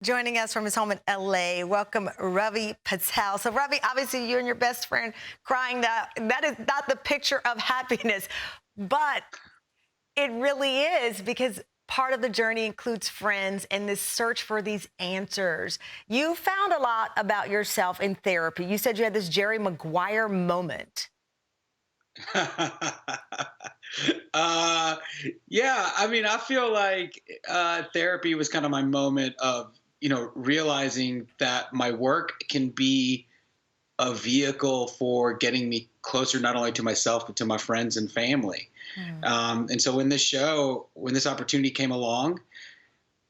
Joining us from his home in LA, welcome Ravi Patel. So Ravi, obviously you and your best friend crying, that is not the picture of happiness, but it really is, because part of the journey includes friends and this search for these answers. You found a lot about yourself in therapy. You said you had this Jerry Maguire moment. uh, yeah, I mean, I feel like therapy was kind of my moment of, realizing that my work can be a vehicle for getting me closer not only to myself, but to my friends and family. Mm. And so when this opportunity came along,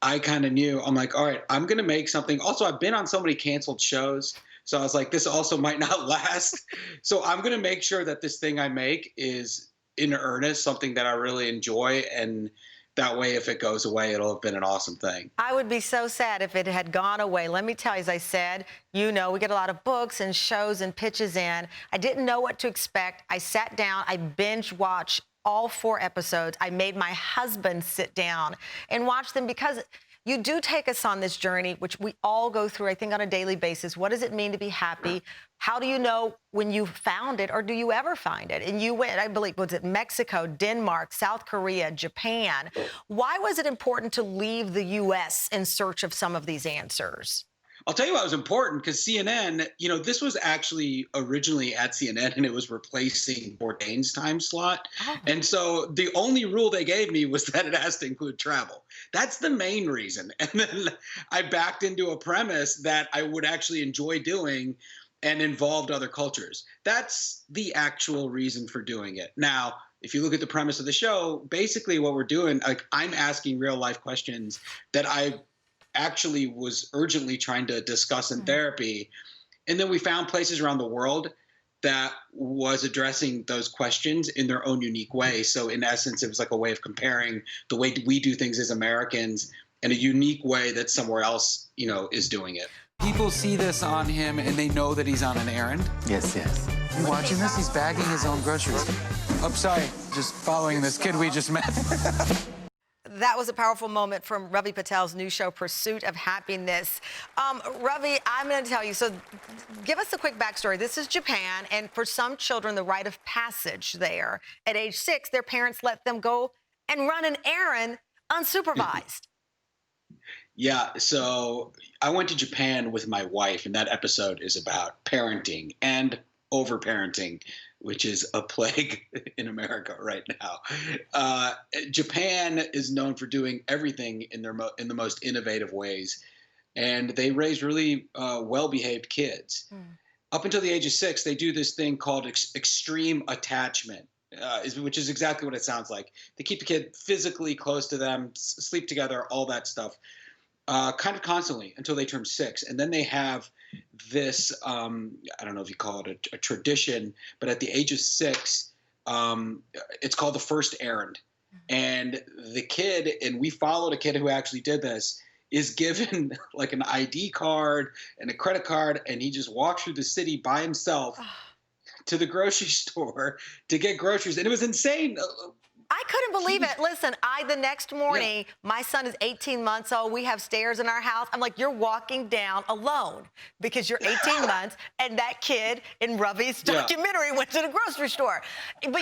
I kind of knew, I'm like, all right, I'm going to make something. Also, I've been on so many canceled shows. So I was like, this also might not last. So I'm going to make sure that this thing I make is in earnest, something that I really enjoy. And that way, if it goes away, it'll have been an awesome thing. I would be so sad if it had gone away. Let me tell you, as I said, we get a lot of books and shows and pitches in. I didn't know what to expect. I sat down, I binge watched all 4 episodes. I made my husband sit down and watch them, because you do take us on this journey, which we all go through, I think, on a daily basis. What does it mean to be happy? How do you know when you found it, or do you ever find it? And you went, I believe, was it Mexico, Denmark, South Korea, Japan? Why was it important to leave the U.S. in search of some of these answers? I'll tell you why it was important, because CNN, this was actually originally at CNN and it was replacing Bourdain's time slot. Oh. And so the only rule they gave me was that it has to include travel. That's the main reason. And then I backed into a premise that I would actually enjoy doing and involved other cultures. That's the actual reason for doing it. Now, if you look at the premise of the show, basically what we're doing, like, I'm asking real life questions that I actually was urgently trying to discuss in therapy. And then we found places around the world that was addressing those questions in their own unique way. So in essence, it was like a way of comparing the way we do things as Americans in a unique way that somewhere else, is doing it. People see this on him and they know that he's on an errand. Yes, yes. You watching this? He's bagging his own groceries. I'm sorry, just following this kid we just met. That was a powerful moment from Ravi Patel's new show, Pursuit of Happiness. Ravi, I'm going to tell you, so give us a quick backstory. This is Japan, and for some children, the rite of passage there. At age 6, their parents let them go and run an errand unsupervised. Yeah, so I went to Japan with my wife, and that episode is about parenting and overparenting, which is a plague in America right now. Japan is known for doing everything in the most innovative ways, and they raise really well-behaved kids. Up until the age of 6, they do this thing called extreme attachment, which is exactly what it sounds like. They keep the kid physically close to them, sleep together, all that stuff, kind of constantly until they turn 6. And then they have this, I don't know if you call it a tradition, but at the age of 6, it's called the first errand. And the kid, and we followed a kid who actually did this, is given like an ID card and a credit card, and he just walks through the city by himself to the grocery store to get groceries. And it was insane. I couldn't believe it. Listen, the next morning, my son is 18 months old. We have stairs in our house. I'm like, you're walking down alone because you're 18 months, and that kid in Ravi's documentary went to the grocery store. But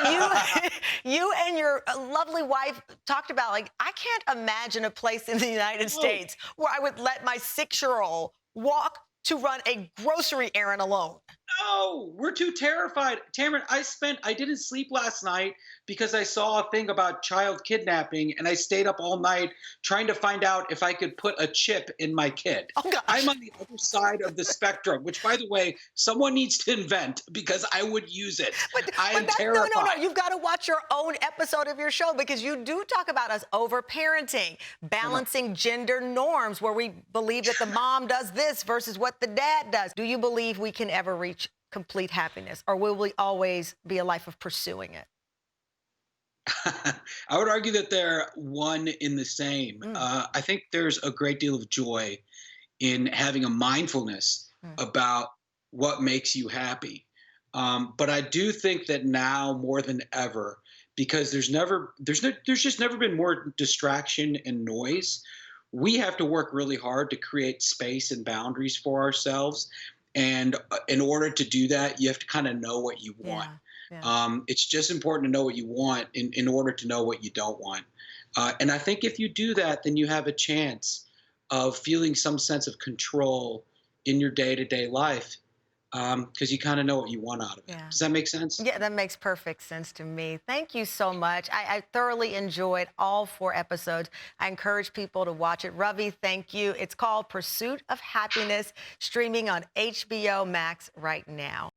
you and your lovely wife talked about, like, I can't imagine a place in the United States where I would let my 6-year-old walk to run a grocery errand alone. No, we're too terrified. Tamron, I didn't sleep last night because I saw a thing about child kidnapping, and I stayed up all night trying to find out if I could put a chip in my kid. Oh, gosh. I'm on the other side of the spectrum, which, by the way, someone needs to invent, because I would use it. I am terrified. No. You've got to watch your own episode of your show, because you do talk about us overparenting, balancing gender norms, where we believe that the mom does this versus what the dad does. Do you believe we can ever reach complete happiness, or will we always be a life of pursuing it? I would argue that they're one in the same. I think there's a great deal of joy in having a mindfulness about what makes you happy. But I do think that now more than ever, because there's just never been more distraction and noise, we have to work really hard to create space and boundaries for ourselves. And in order to do that, you have to kind of know what you want. Yeah. Yeah. It's just important to know what you want in order to know what you don't want. And I think if you do that, then you have a chance of feeling some sense of control in your day to day life because you kind of know what you want out of it. Yeah. Does that make sense? Yeah, that makes perfect sense to me. Thank you so much. I thoroughly enjoyed all 4 episodes. I encourage people to watch it. Ravi, thank you. It's called Pursuit of Happiness, streaming on HBO Max right now.